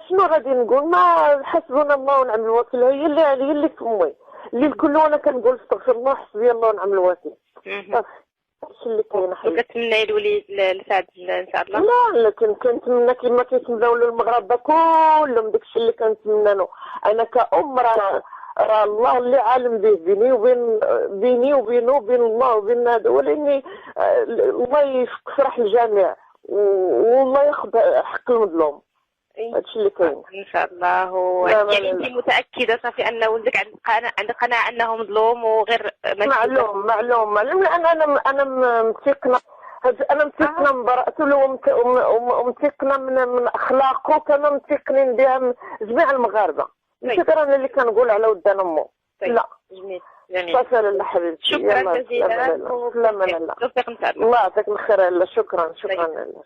شنو غادي نقول؟ ما حسبنا الله ونعم الوكيل، هي اللي في امي اللي الكل، وانا كنقول استغفر الله حسبي الله ونعم الوكيل. هادشي اللي كاين حبيبتي. وكتمنى الوليد لسعد ان شاء الله؟ لا لكن كنتمنى كما كيتمناو المغاربه كلهم داكشي اللي كنتمنى له. انا كأم راه الله اللي عالم به، بيني وبينه وبين الله وبين هذا، ولاني الله يفرح الجميع والله ياخذ حق المظلوم. هادشي اللي كاين ان شاء الله. يعني انت متاكده صافي ان ولدك عندك قناعه انه مظلوم وغير معلوم لان انا متيقنه، انا متيقنه من براءته ومتيقنه من اخلاقه، كما متيقنين بها جميع المغاربه. ماشي غير انا اللي كنقول على ودان امه. لا جميل صافي لاله حبيبتي. شكرا جزيلا. لا توفيق ان شاء الله. الله يعطيك الخير. لا شكرا لاله.